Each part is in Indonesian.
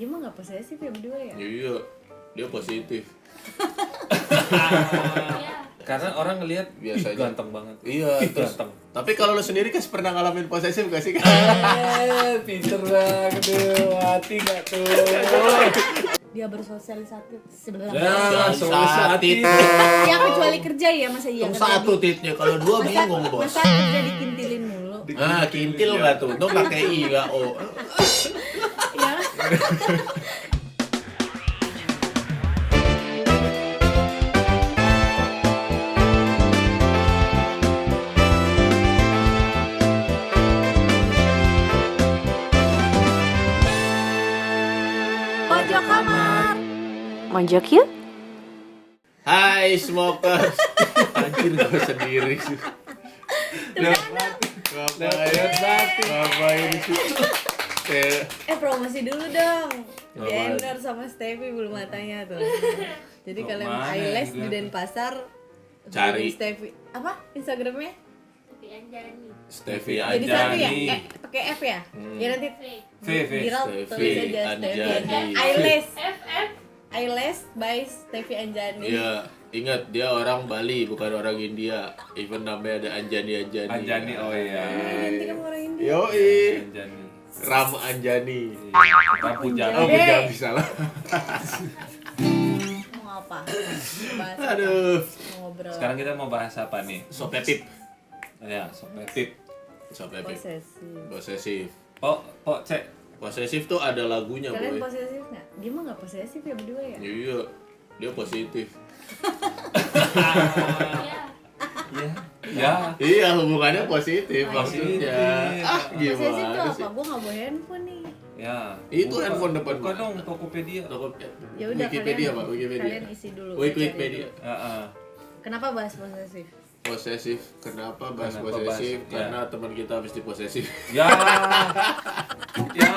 Dia mah nggak posesif ya berdua ya? Iya, dia positif. Karena orang ngelihat Biasanya. ganteng banget. Iya, terus. Ganteng. Tapi kalau lu sendiri kan pernah ngalamin posesif gak sih? Pinter banget tuh. Hati gak tuh? Dia bersosialisasi sebelah. Ya, Sosialisasi. Ya kecuali kerja ya masa iya. Yang kerja satu di- titnya, kalau dua bingung bos. Masa kerja dikintilin mulu. Ah, kintil nggak tuh? Tuh pakai i nggak o. Ya. Pojok kamar. Mojok yuk. Hai smokers. Anjir gue sendiri sih. Ngapain sih? Promosi dulu dong. Apaan? Jenner sama Steffi belum matanya tuh. Jadi Oh, kalian mana eyelash yang di dilihat? Denpasar Cari. Steffi. Apa Instagramnya? Steffi Jadi satu ya? Anjani. Pakai F ya? Ya nanti V. viral Steffi tulis aja Steffi Anjani. Eyelash. Eyelash by Steffi Anjani. Iya, ingat dia orang Bali bukan orang India. Even namanya ada Anjani. Anjani, oh iya. Nanti kamu orang India. Yoi. Anjani. Ram Anjani. Lampu Oh, jalan. beda salah. Mau apa? Mau bahas apa? Aduh. Mau ngobrol. Sekarang kita mau bahas apa nih? Sopetip. Ya, Sopetip. Sopetip. Posesif. Posesif. Cek. Posesif tuh ada lagunya, Kalian boy. posesif nggak? Dia mah nggak posesif ya berdua ya? Iya, dia positif. Ya. Iya, hubungannya positif Positif. maksudnya. Ah, Posesif tuh gimana apa? sih? Gua nggak bawa handphone nih. Ya. Itu Buka- handphone depan buka gua. dong Tokopedia. Ya udah Wikipedia, kalian, Pak, Wikipedia. Kalian isi dulu. Wikipedia. cari dulu. Heeh. Kenapa bahas posesif? Posesif. Kenapa bahas Kenapa posesif? bahas- Karena teman kita habis diposesif. Ya. Ya.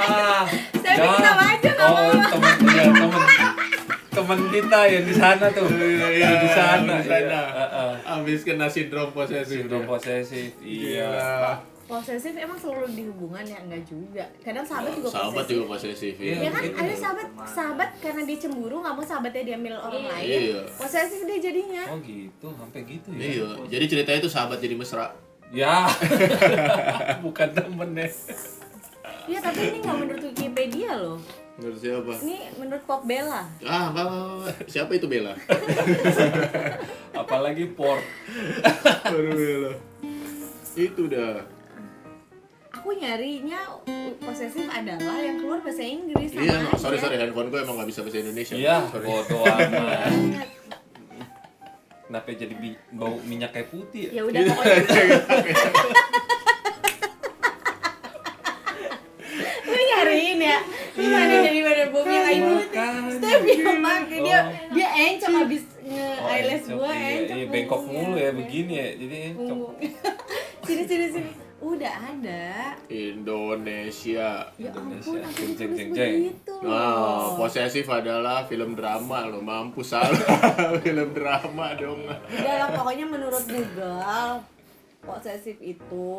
Saya kenapa aja nggak Oh, teman kita yang di sana tuh. Iya, di sana. di sana. Iya. Heeh. Habis kena sindrom posesif. Sindrom posesif. Iya. Iya. Posesif emang selalu di hubungan ya? Enggak juga. Kadang sahabat juga Sahabat posesif. juga posesif. Iya. Ya kan Gitu. ada sahabat karena dia cemburu nggak mau sahabatnya diambil orang lain. Iya. Posesif dia jadinya. Oh gitu, sampai gitu ya. Iya. Jadi ceritanya itu sahabat jadi mesra. Ya. Bukan temen ya. Iya tapi ini nggak menurut Wikipedia loh. Menurut siapa? Ini menurut Pop Bella. Ah, enggak. Siapa itu Bella? Apalagi port. Baru Bella. Itu dah. Aku nyarinya posesif adalah yang keluar bahasa Inggris sama Iya, aja. sorry handphone gue emang gak bisa bahasa Indonesia. Iya, Sorry. bodo amat. Banget. Kenapa jadi bau minyak kayak putih ya? Ya udah pokoknya lu nyariin ya. Gimana jadi mana bom yang kayak putih? Makanya. Steffi yang pakai dia Oh. dia encok habis eyelash encok, gua iya, encok. iya, bengkok punggungnya. mulu ya begini ya. Jadi encok. Punggung. sini. Udah ada. Indonesia. Ya Indonesia. ampun, aku Jeng, jeng, ditulis jeng, jeng. begitu. Nah, posesif adalah film drama lo, mampus salah. Film drama dong. Udah lah pokoknya menurut Google posesif itu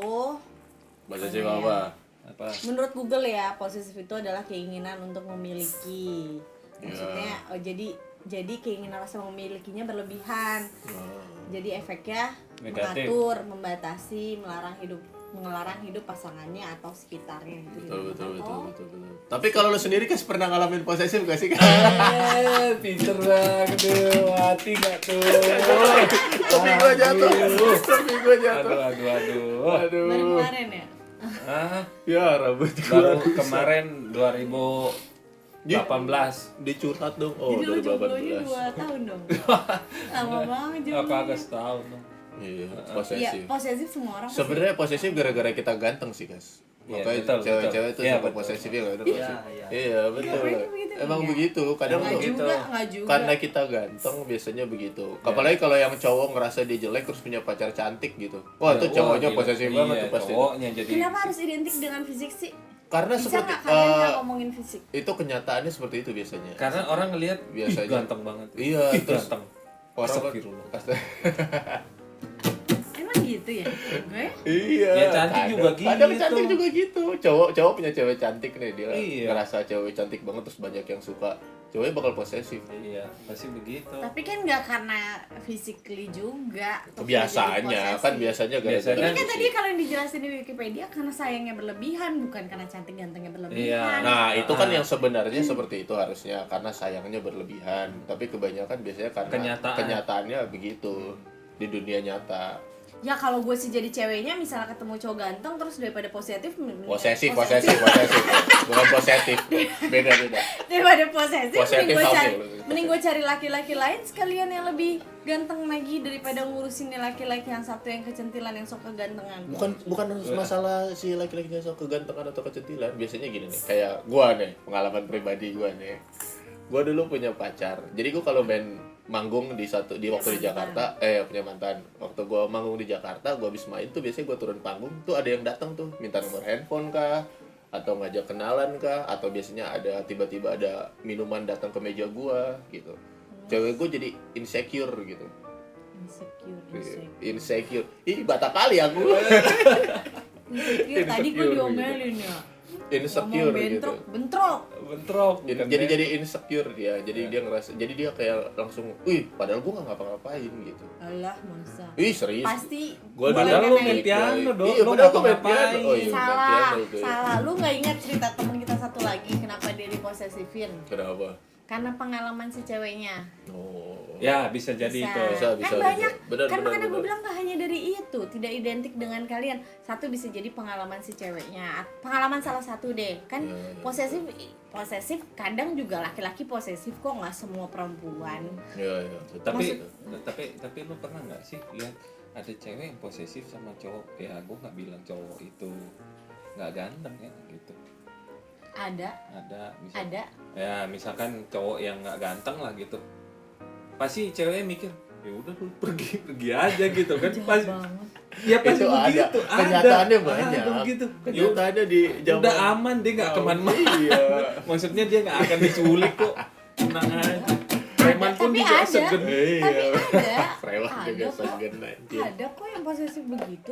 Posesif apa? Apa? menurut Google ya posesif itu adalah keinginan untuk memiliki. Maksudnya oh, jadi keinginan rasa memilikinya berlebihan. Jadi efeknya Negatif. mengatur, membatasi, melarang hidup pasangannya atau sekitarnya gitu. Betul. Tapi kalau lo sendiri kan pernah ngalamin posesif gak sih? Pinter banget tuh. Hati gak tuh? Tapi gue jatuh. Aduh. Aduh. Baru kemarin ya. Ah, Ya rambut baru gue. kemarin 2018. Dicurhat dong. Oh, Jadi lu jomblonya 2018. 2 tahun dong. Lama banget Apa jomblonya. agak setahun dong? Iya, Iya, posesif. posesif semua orang. Sebenarnya posesif gara-gara kita ganteng sih, guys. Iya, Makanya betul, cewek-cewek betul. tuh Iya, suka betul. posesif ya nggak? Iya. Iya, betul. Ngapain begitu? Emang Iya. begitu. Kadang Nggak tuh gitu. juga. karena kita ganteng biasanya begitu. Iya. Apalagi kalau yang cowok ngerasa dia jelek terus punya pacar cantik gitu. Wah, tuh cowoknya gila. posesif Iya, banget tuh pasti. Cowoknya jadi. Kenapa harus identik dengan fisik sih? Karena Bisa seperti nggak kalian nggak ngomongin fisik? itu kenyataannya seperti itu biasanya. Karena orang ngelihat Biasanya. ganteng banget. Iya, Ih, terus ganteng. orang Astagfirullah. Emang gitu ya? Gue? Iya. Ya, cantik juga Kadang gitu. cantik juga gitu. Cowok punya cewek cantik nih, dia Iya. ngerasa cewek cantik banget terus banyak yang suka. Ceweknya bakal posesif. Iya, pasti begitu. Tapi kan nggak karena physically juga. Terus Biasanya jadi kan posesif. biasanya Biasanya Ini gara-gara kan tadi kalau yang dijelasin di Wikipedia karena sayangnya berlebihan, bukan karena cantik gantengnya berlebihan. Iya. Nah, itu kan yang sebenarnya seperti itu harusnya karena sayangnya berlebihan. Tapi kebanyakan biasanya karena kenyataannya begitu di dunia nyata. Ya kalau gue sih jadi ceweknya, misalnya ketemu cowok ganteng terus daripada posesif, Posesif. Bukan positif. Beda. daripada posesif, Positif mending gue cari laki-laki lain sekalian yang lebih ganteng lagi daripada ngurusin nih laki-laki yang satu yang kecentilan yang sok kegantengan. Bukan harus masalah si laki-laki yang sok kegantengan atau kecentilan. Biasanya gini nih, kayak gua nih, pengalaman pribadi gua nih. Gua dulu punya pacar. Jadi gua kalau main manggung di waktu di Jakarta, punya mantan. Waktu gua manggung di Jakarta, gua habis main tuh biasanya gua turun panggung tuh ada yang datang tuh minta nomor handphone kah, atau ngajak kenalan kah, atau biasanya ada tiba-tiba ada minuman datang ke meja gua gitu. Cewek gua jadi insecure gitu. Insecure. Ih, batak kali aku. Insecure. Tadi gue diomelin ya. Insecure gitu. Bentrok. Jadi insecure dia. Jadi dia ngerasa, jadi dia kayak langsung, "Wih, padahal gua enggak ngapa-ngapain" gitu. Alah, masa. Ih, serius. Pasti Gua Padahal dulu lu main piano dong. Iya, Lu padahal gua main ngapa-ngapain. piano. Oh, iya, main salah. piano tuh. Salah. Lu nggak ingat cerita temen kita satu lagi kenapa dia diposesifin? Kenapa? Karena pengalaman si ceweknya. Oh. Ya, bisa jadi itu. Bisa. Kan banyak. Benar, Kan makanya benar. gue bilang gak hanya dari itu, tidak identik dengan kalian. Satu bisa jadi pengalaman si ceweknya, pengalaman salah satu deh. Kan Ya. posesif kadang juga laki-laki posesif kok, nggak semua perempuan. Iya. Tapi lu pernah nggak sih lihat ada cewek yang posesif sama cowok? Ya, gua nggak bilang cowok itu nggak ganteng ya gitu. Ada. Ya, misalkan cowok yang nggak ganteng lah gitu, pasti ceweknya mikir, ya udah lu pergi aja gitu kan. Jahat Pasti banget. ya pasti Itu begitu. kenyataannya banyak. Ada begitu. Kenyataannya di zaman Udah aman, dia nggak kemana-mana. Iya. Maksudnya dia nggak akan diculik kok. Tenang aja. Preman pun Tapi juga ada. segen. Tapi ada. Preman juga kok. segen anjir. Ada kok yang posesif begitu.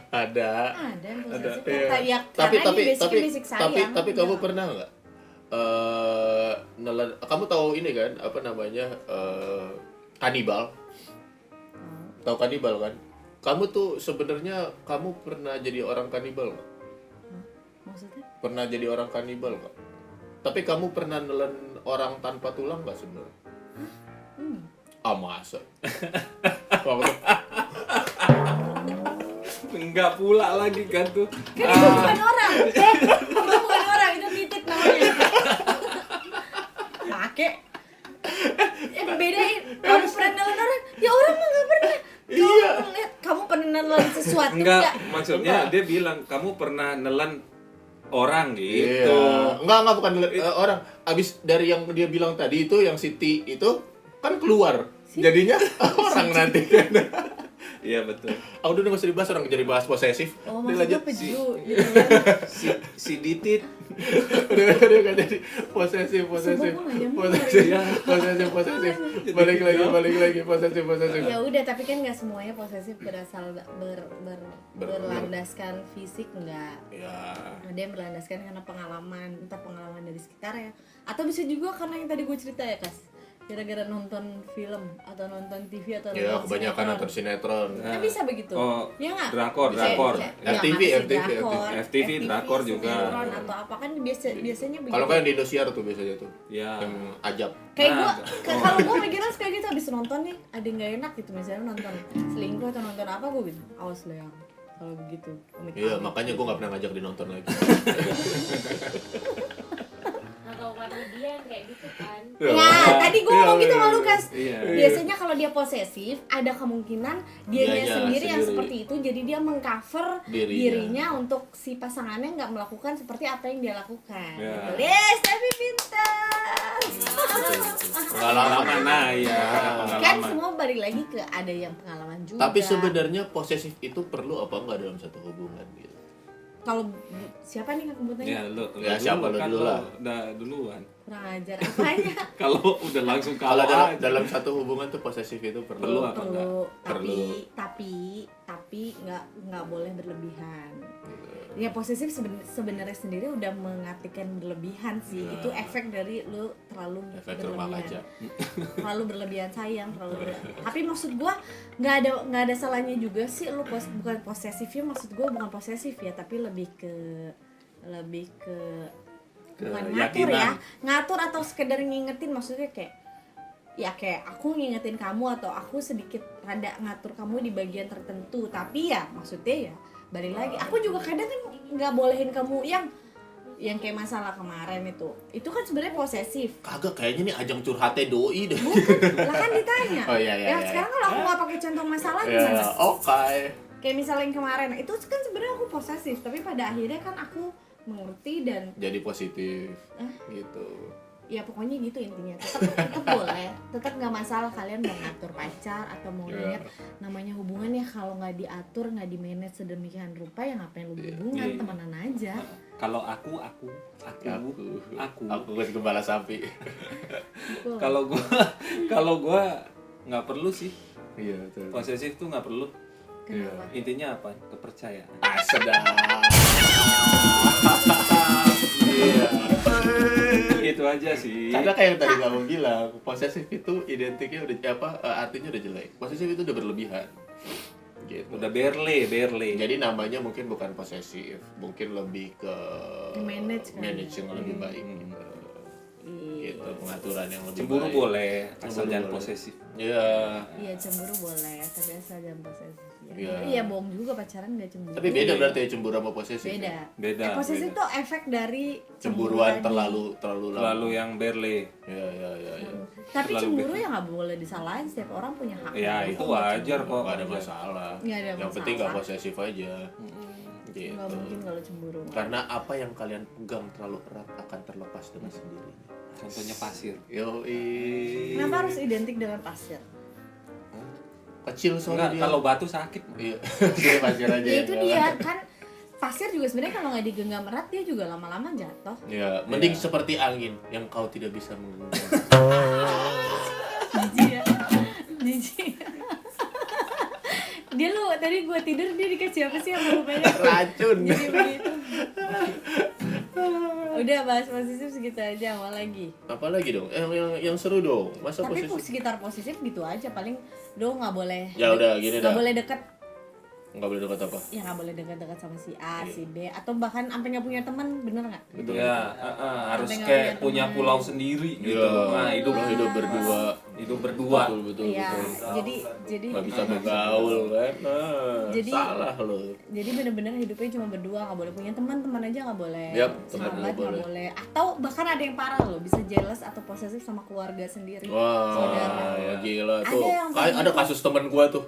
Ada. Ada yang posesif. Iya. Ya, Tapi karena ini basic sayang. tapi kamu pernah nggak? Kamu tahu ini kan apa namanya kanibal? Tahu kanibal kan? Kamu tuh sebenarnya kamu pernah jadi orang kanibal nggak? Maksudnya? Pernah jadi orang kanibal nggak? Tapi kamu pernah nelen orang tanpa tulang nggak sebenarnya? Ah, masa? Enggak pula lagi kan tuh. Kan itu bukan orang. Itu bukan orang, itu titik namanya. Pakai. Bedain. Kamu pernah nelen orang? Ya orang mah nggak pernah. Iya. Kamu pernah nelen sesuatu Enggak, nggak? maksudnya dia bilang kamu pernah nelan orang gitu. Iya. Enggak bukan orang. Abis dari yang dia bilang tadi itu yang Siti itu kan keluar. Jadinya orang nanti. Iya betul. Aku udah nggak usah dibahas, orang jadi bahas posesif. Oh, Dia maksudnya lanjut. peju gitu kan. Si Ditit. Udah nggak jadi posesif. Iya. Posesif. Balik lagi posesif. Ya udah, tapi kan nggak semuanya posesif berasal berlandaskan fisik, enggak. Ya. Ada yang berlandaskan karena pengalaman, entah pengalaman dari sekitar ya, atau bisa juga karena yang tadi gue cerita ya, Kas, gara-gara nonton film atau nonton TV atau Ya, nonton kebanyakan nonton sinetron. Kan bisa begitu. Oh, Ya nggak? drakor. FTV, drakor juga. sinetron atau apa kan biasanya begitu. Kalau kan di Indosiar tuh biasanya tuh. Ya. Yang ajab. Kayak Nah, kalau gue mikirnya kayak gitu, habis nonton nih ada yang nggak enak gitu, misalnya nonton selingkuh atau nonton apa, gue gitu awas lo yang kalau begitu. Iya, makanya gue nggak pernah ngajak dinonton lagi. Atau dia kayak gitu kan. Ya, tadi gue ngomong gitu sama Lukas. Iya. Biasanya kalau dia posesif, ada kemungkinan dianya Dianya sendiri yang sendiri. seperti itu, jadi dia mengcover dirinya untuk si pasangannya nggak melakukan seperti apa yang dia lakukan. Ya. Gitu. Yes, tapi pintar. Pengalaman, nah ya. Kan Pengalaman. semua balik lagi ke ada yang pengalaman juga. Tapi sebenarnya posesif itu perlu apa enggak dalam satu hubungan gitu? Kalau siapa nih yang kebutuhannya? Ya lu Ya, siapa lu kan dulu lah. Udah duluan. kurang ajar apanya. Kalau udah langsung Kalau kalah dalam satu hubungan tuh posesif itu Perlu perlu. apa enggak? Perlu, tapi nggak boleh berlebihan. Ya posesif sebenarnya sendiri udah mengartikan berlebihan sih. Ya. Itu efek dari lu terlalu Efek rumah berlebihan. kaca. Terlalu berlebihan sayang, tapi maksud gua nggak ada salahnya juga sih lu bukan posesifnya, maksud gua bukan posesif ya, tapi lebih ke bukan ngatur ya, ngatur atau sekedar ngingetin, maksudnya kayak aku ngingetin kamu atau aku sedikit rada ngatur kamu di bagian tertentu, tapi ya maksudnya ya balik lagi, aku juga kadang kan nggak bolehin kamu yang kayak masalah kemarin itu kan sebenarnya posesif. Kagak, kayaknya nih ajang curhatnya doi deh. Bukan, lah kan ditanya. Oh iya. Sekarang kalau aku nggak pakai contoh masalah Ya, gimana? oke. Kayak misalnya yang kemarin, itu kan sebenarnya aku posesif, tapi pada akhirnya kan aku mengerti dan Jadi positif. Gitu. ya pokoknya gitu intinya. Tetap boleh, tetap nggak masalah kalian mau ngatur pacar atau mau lihat namanya hubungan ya, kalau nggak diatur, nggak di manage sedemikian rupa ya ngapain lu berhubungan, temenan aja. Kalau aku Gue gembala sapi. Gitu. kalau gua nggak perlu sih. Iya, betul. Posesif tuh nggak perlu. Kenapa? Intinya apa? Kepercayaan. Sedap. Iya. Itu aja sih. Karena kayak yang tadi kamu bilang, posesif itu identiknya udah artinya udah jelek. Posesif itu udah berlebihan. Gitu. Udah berle. Jadi namanya mungkin bukan posesif, mungkin lebih ke Manage kan? manage yang lebih baik gitu. Gitu, pengaturan yang lebih Cemburu baik. boleh, asal Cemburu jangan boleh. posesif. Iya. Iya cemburu boleh, tapi asal jangan posesif ya. Iya. Iya bohong juga pacaran nggak cemburu. Tapi beda berarti ya cemburu sama posesif. Beda. Ya? Beda, Posesif beda. tuh efek dari Cemburuan tadi. terlalu Terlalu yang berle. Iya. Tapi terlalu cemburu ya nggak boleh disalahin, setiap orang punya hak. Ya itu wajar kok. Gak ada masalah. Nggak ada Yang penting gak masalah. posesif aja. Gitu. Nggak mungkin kalau cemburu. Karena apa yang kalian pegang terlalu erat akan terlepas dengan sendirinya. Contohnya pasir. Yoi. Kenapa harus identik dengan pasir? Kecil soalnya Enggak, dia. kalau batu sakit. Iya. Jadi pasir aja. Ya itu ya. dia kan, pasir juga sebenarnya kalau nggak digenggam erat dia juga lama-lama jatuh. Ya, mending Iya. seperti angin yang kau tidak bisa menggenggam. Jijik ya, jijik. Dia lu tadi gua tidur dia dikasih apa sih yang rupanya? Racun. Jadi begitu. Udah bahas posesif segitu aja, mau lagi. Apalagi dong? Yang seru dong. Masa Tapi posesif? sekitar posesif gitu aja, paling do nggak boleh. Ya udah gini dah. Nggak boleh deket. Nggak boleh dekat apa? Ya nggak boleh dekat-dekat sama si A, Iya. si B, atau bahkan sampai nggak punya teman, bener nggak? Betul. Ya, harus Sampai nggak kayak punya punya teman. pulau sendiri gitu. Iya. Nah, hidup berdua. hidup berdua. Betul. Iya, jadi Nggak bisa bergaul kan? Nah, Jadi- salah lo. jadi bener-bener hidupnya cuma berdua, nggak boleh punya teman aja nggak boleh, Yap, teman sahabat nggak nggak boleh. boleh, atau bahkan ada yang parah loh, bisa jealous atau posesif sama keluarga sendiri. Wah, Saudara. gila Ada tuh. yang Ada kasus temen gua tuh.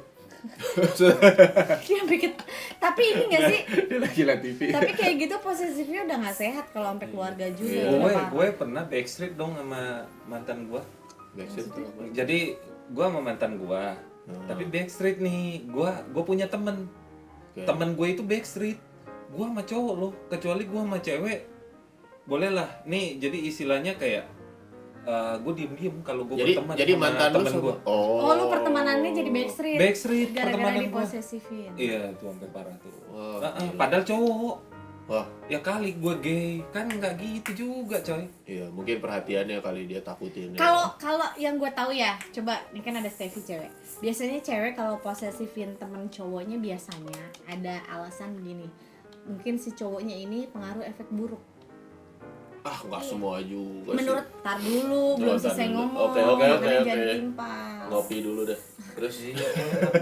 Dia bikin, tapi ini nggak sih? Dia lagi liat TV. Tapi kayak gitu posesifnya udah nggak sehat kalau sampai keluarga juga. Iya. Udah Gue parah. gue pernah backstreet dong sama mantan gue. Backstreet tuh apa? Jadi gue sama mantan gue. Tapi backstreet nih, gue punya temen. Oke. Temen gue itu backstreet. Gue sama cowok loh, kecuali gue sama cewek. Boleh lah. Nih jadi istilahnya kayak gue diem kalau gue berteman Jadi sama mantan lu temen sama gue. Oh, lu pertemanannya jadi backstreet. Backstreet Gara-gara pertemanan gue. diposesifin. Iya, itu sampai parah tuh. Wah, Heeh, padahal cowok. Wah, Ya kali gue gay, kan nggak gitu juga coy. iya mungkin perhatiannya kali dia takutin. ya. Kalau yang gue tahu ya, coba ini kan ada Steffi cewek. Biasanya cewek kalau posesifin temen cowoknya biasanya ada alasan begini. Mungkin si cowoknya ini pengaruh efek buruk. Nggak semua juga Menurut sih. tar dulu, belum tar selesai dulu. ngomong. Oke. Makanya jangan timpal. Ngopi dulu deh. Terus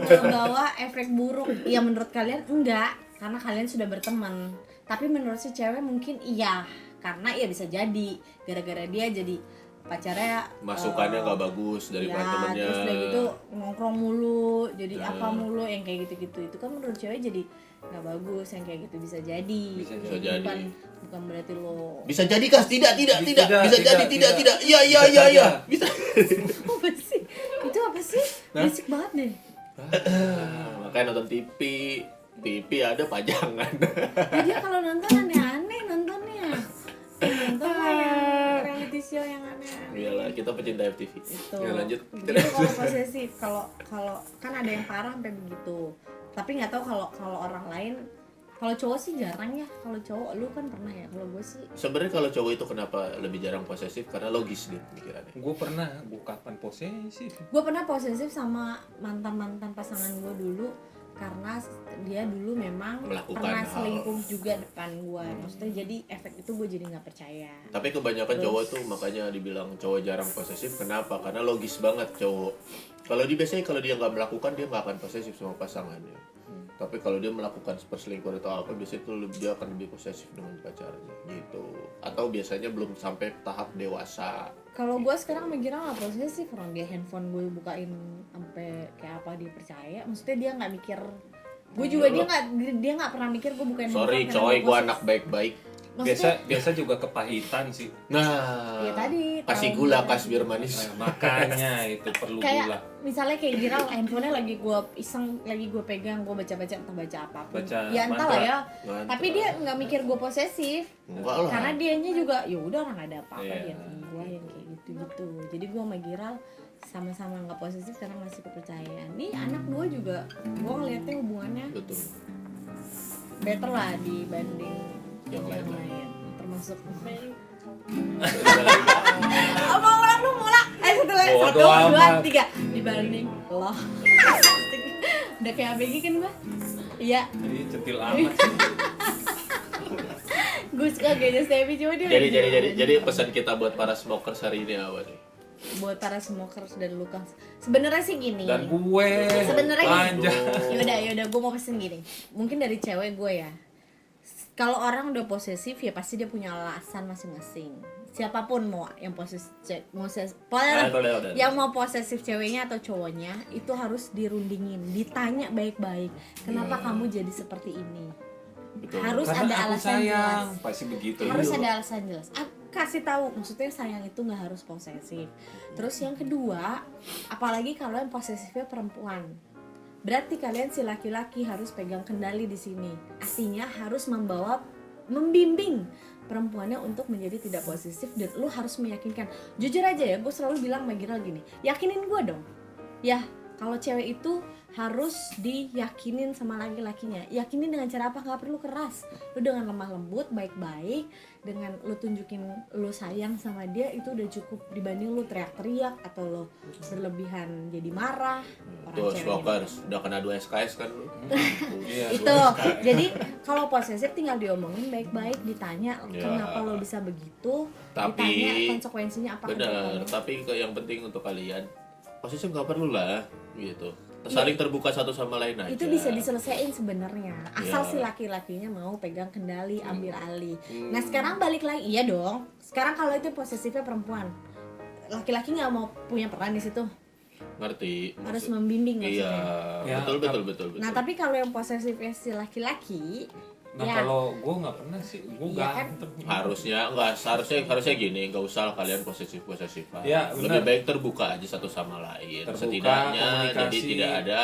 Membawa efek buruk. Ya menurut kalian enggak, karena kalian sudah berteman. Tapi menurut si cewek mungkin iya, karena ya bisa jadi gara-gara dia jadi pacarnya masukannya nggak bagus dari ya, temennya. terus udah gitu nongkrong mulu, jadi Ya. apa mulu yang kayak gitu-gitu. Itu kan menurut cewek jadi nggak bagus, yang kayak gitu bisa jadi. Bisa jadi. Bukan berarti lo Bisa jadi kas? Tidak. Tidak, Bisa jadi tidak. tidak. Iya. Bisa. apa sih? Itu apa sih? Basic banget deh. Makanya nonton TV. TV ada pajangan. Ya, dia kalau nonton aneh-aneh nontonnya. Nonton lah yang reality show yang kita pecinta FTV. Itu. Ya, lanjut. Begitu kalau posesif, kalau kan ada yang parah sampai begitu. Tapi nggak tahu kalau orang lain. Kalau cowok sih jarang ya. Kalau cowok lu kan pernah ya. Kalau gue sih Sebenarnya kalau cowok itu kenapa lebih jarang posesif? Karena logis dia pikirannya. Gue pernah, gue kapan posesif? gue pernah posesif sama mantan pasangan gue dulu karena dia dulu memang Melakukan pernah hal. selingkuh juga depan gue. Maksudnya jadi efek itu gue jadi nggak percaya. Tapi kebanyakan Terus- cowok tuh makanya dibilang cowok jarang posesif. Kenapa? Karena logis banget cowok. Kalau biasanya kalau dia nggak melakukan dia nggak akan posesif sama pasangannya. Tapi kalau dia melakukan perselingkuhan atau apa, biasanya tuh dia akan lebih posesif dengan pacarnya gitu. Atau biasanya belum sampai tahap dewasa. Kalau gue sekarang mikirnya nggak posesif, orang dia handphone gue bukain sampai kayak apa dia percaya. Maksudnya dia nggak mikir. Gue juga dia nggak pernah mikir gue bukain Sorry handphone. coy, karena gue posesif. anak baik-baik. Biasa juga kepahitan sih. Nah, Ya tadi, kasih tahu gula gula. kas biar manis. Makanya itu perlu kayak gula. misalnya kayak Giral handphonenya lagi gue iseng, lagi gue pegang, gue baca entah baca apapun Baca ya entah mantra. lah ya. Mantra. Tapi dia nggak mikir gue posesif Enggak lah. karena dianya juga ya udah orang ada apa-apa Iya. dia sama gue yang kayak gitu. Jadi gue sama Giral sama-sama nggak posesif karena ngasih kepercayaan. Nih anak gue juga gue ngeliatnya hubungannya Betul. better lah dibanding Yang lain. termasuk Very mau ulang lu mulak satu lagi Bodo 1, 2, amat. 3 dibanding lo udah kayak ABG kan gua iya Jadi centil amat sih. gue suka gayanya Stevie cuma dia Jadi pesan kita buat para smokers hari ini apa nih? buat para smokers dan Lukas sebenarnya sih gini Dan gue sebenarnya gini. panjang. Yaudah gue mau pesen gini mungkin dari cewek gue ya kalau orang udah posesif ya pasti dia punya alasan masing-masing siapapun mau yang yang mau posesif ceweknya atau cowoknya itu harus dirundingin ditanya baik-baik kenapa kamu jadi seperti ini Betul. harus Karena ada aku alasan sayang, jelas pasti begitu. harus ada alasan jelas kasih tahu maksudnya sayang itu nggak harus posesif terus yang kedua apalagi kalau yang posesifnya perempuan berarti kalian si laki-laki harus pegang kendali di sini artinya harus membimbing perempuannya untuk menjadi tidak posesif dan lu harus meyakinkan jujur aja ya gue selalu bilang sama Giral gini yakinin gue dong ya kalau cewek itu harus diyakinin sama laki-lakinya yakinin dengan cara apa nggak perlu keras lu dengan lemah lembut baik-baik dengan lu tunjukin lu sayang sama dia itu udah cukup dibanding lu teriak-teriak atau lu berlebihan jadi marah orang Tuh cewek smokers udah kena 2 SKS kan lu? Iya, itu jadi kalau posesif tinggal diomongin baik-baik ditanya Ya. kenapa lo bisa begitu Tapi- ditanya konsekuensinya apa ke Benar, depannya. tapi yang penting untuk kalian posesif nggak perlu lah gitu. Saling terbuka satu sama lain aja. itu bisa diselesaikan sebenarnya asal Ya. si laki-lakinya mau pegang kendali ambil alih Hmm. nah sekarang balik lagi iya dong sekarang kalau itu posesifnya perempuan laki-laki nggak mau punya peran di situ Ngerti? harus Maksud- membimbing Iya, maksudnya Ya, betul. nah tapi kalau yang posesifnya si laki-laki Nah ya kalau gue nggak pernah sih, gue Iya kan? ganteng. harusnya gini, nggak usah kalian posesifan. Ya, Lebih benar. baik terbuka aja satu sama lain. Terbuka, Setidaknya jadi komunikasi. tidak ada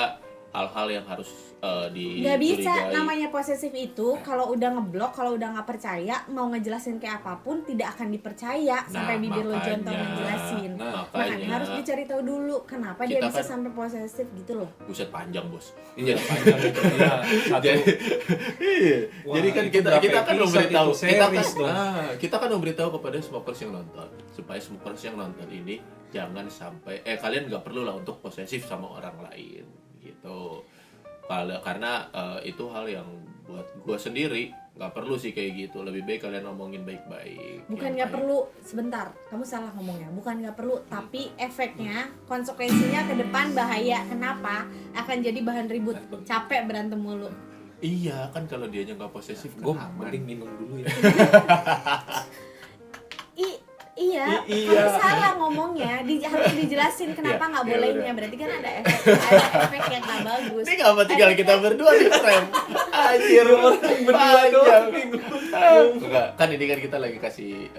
hal-hal yang harus nggak bisa dicurigai. namanya posesif itu kalau udah ngeblok kalau udah nggak percaya mau ngejelasin kayak apapun tidak akan dipercaya sampai bibir lo jontor makanya. ngejelasin Nah, makanya harus dicari tahu dulu kenapa dia Kita bisa kan- sampai posesif gitu loh Buset panjang, Bos. Iya panjang itu ya satu. Iya. Wah, Jadi kan itu kita berapa kan episode memberitahu itu? Series dong. kita kan memberitahu kepada smokers yang nonton supaya smokers yang nonton ini jangan sampai kalian nggak perlu lah untuk posesif sama orang lain gitu. Karena itu hal yang buat gua sendiri nggak perlu sih kayak gitu. Lebih baik kalian ngomongin baik-baik. bukan Yang nggak kayak- perlu sebentar kamu salah ngomongnya bukan nggak perlu tapi efeknya konsekuensinya ke depan bahaya kenapa akan jadi bahan ribut capek berantem mulu Iya kan kalau dianya nggak posesif kan Gue aman. mending minum dulu ya. Iya, Iya. kamu salah ngomongnya. Harus dijelasin kenapa Iya, nggak ya bolehnya. udah. Berarti kan ada efek yang nggak bagus. Ini ngapa tinggal kita berdua di rem? Anjir, berdua doang. Enggak, kan ini kan kita lagi kasih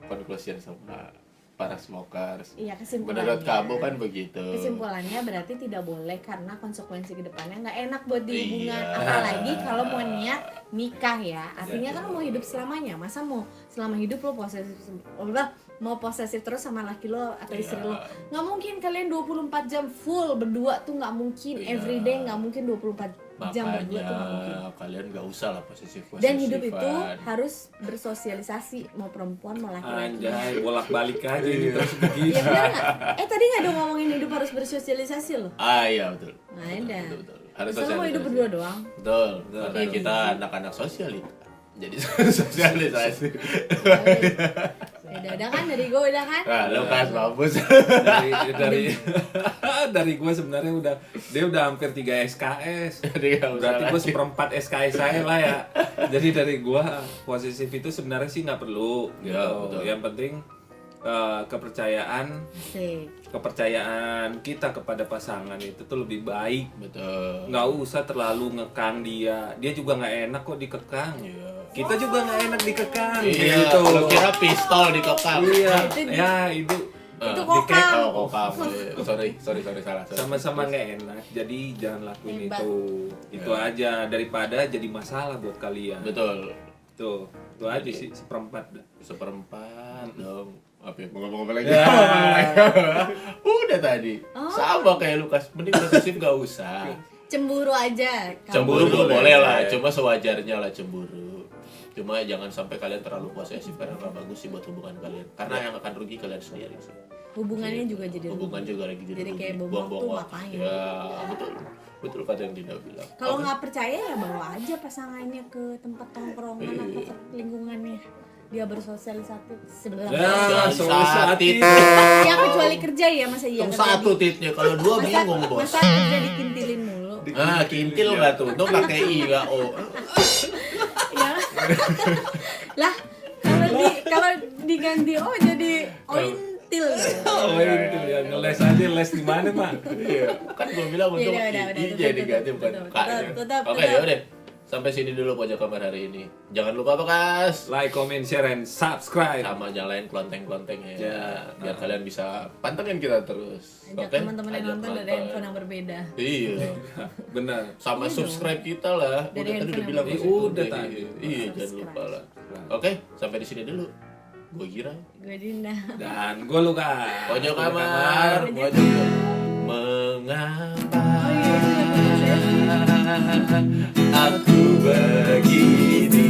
conclusion sama para smokers. Iya, kesimpulannya. Menurut kamu kan begitu. Kesimpulannya berarti tidak boleh karena konsekuensi kedepannya nggak enak buat di hubungan. Iya. Apalagi kalau mau niat nikah ya, artinya kan lo mau hidup selamanya. Masa mau selama hidup lo posesif terus sama laki lo atau istri lo? Nggak mungkin kalian 24 jam full berdua tuh, nggak mungkin. Everyday nggak mungkin 24 jam berdua tuh nggak mungkin. Kalian nggak usah lah posesif. Dan hidup itu harus bersosialisasi, mau perempuan mau laki-laki. Anjay, bolak-balik aja ini terus begitu. Ya benar nggak? Tadi nggak ada ngomongin hidup harus bersosialisasi loh. Iya betul. Nah, ada. Betul. Harus Masa lo mau hidup berdua doang? Betul. Karena kita anak-anak sosialita. Jadi sosialisasi. Udah kan dari gue udah kan? Nah, lo kan mampus. Dari gue sebenarnya dia udah hampir 3 SKS. Jadi nggak usah Berarti gue lagi. seperempat SKS saya lah ya. Jadi dari gue posesif itu sebenarnya sih nggak perlu gitu. Ya, betul. Yang penting kepercayaan kita kepada pasangan itu tuh lebih baik. Betul. Nggak usah terlalu ngekang dia juga nggak enak kok dikekang. Iya. Kita juga nggak enak dikekang. Iya, gitu. kalau kira pistol dikekang. Iya, Itu ya itu Itu dikek- kokang. Oh, kokang. Sorry, salah. sama-sama nggak enak. Jadi jangan lakuin Hebat. itu aja daripada jadi masalah buat kalian. Betul. Itu aja sih seperempat dah. Seperempat dong. Apa ya? Mau ngomong apa lagi? Ya. Udah tadi. Sama kayak Lukas. Mending posesif nggak usah. cemburu aja. Cemburu Boleh. boleh lah, cuma sewajarnya lah cemburu. Cuma jangan sampai kalian terlalu posesif karena nggak bagus sih buat hubungan kalian. Karena yang akan rugi kalian sendiri sih. Hubungannya juga jadi Hubungan juga lagi Jadi rugi. kayak buang Buang-buang waktu, waktu. ngapain? Ya betul kata yang Dinda bilang. Kalau nggak percaya ya bawa aja pasangannya ke tempat tongkrongan atau ke lingkungannya. Dia bersosialisasi sebelah. Ya, Sosialisasi. Ya kecuali kerja ya, masa iya Yang kerja satu titnya, kalau dua masa, bingung bos. masa kerja dikintilin mulu. Ah, kintil nggak tuh? Tuh pakai I nggak O. Ya. Lah, kalau diganti oh jadi ointil. Oh itu ya ngeles aja les di mana Pak? Iya, kan gue bilang untuk udah, I tutup, jadi tutup, ganti bukan tutup, K-nya. tutup. Oke, ya udah. Sampai sini dulu pojok kamar hari ini. Jangan lupa apa Kas? Like, comment, share, and subscribe. Sama nyalain klonteng-klontengnya ya. Ya. Biar kalian bisa pantengin kita terus. Ajak Oke? teman-teman yang Ajak nonton dari handphone yang berbeda. Iya. Benar. Sama subscribe kita lah. Dari Udah tadi handphone udah yang bilang berbeda. ke situ. Udah tadi. Iya, jangan lupa lah. Oke, sampai di sini dulu. Gue kira Gue Dinda. Dan gue Lukas. pojok kamar, pojok mengapa aku begini.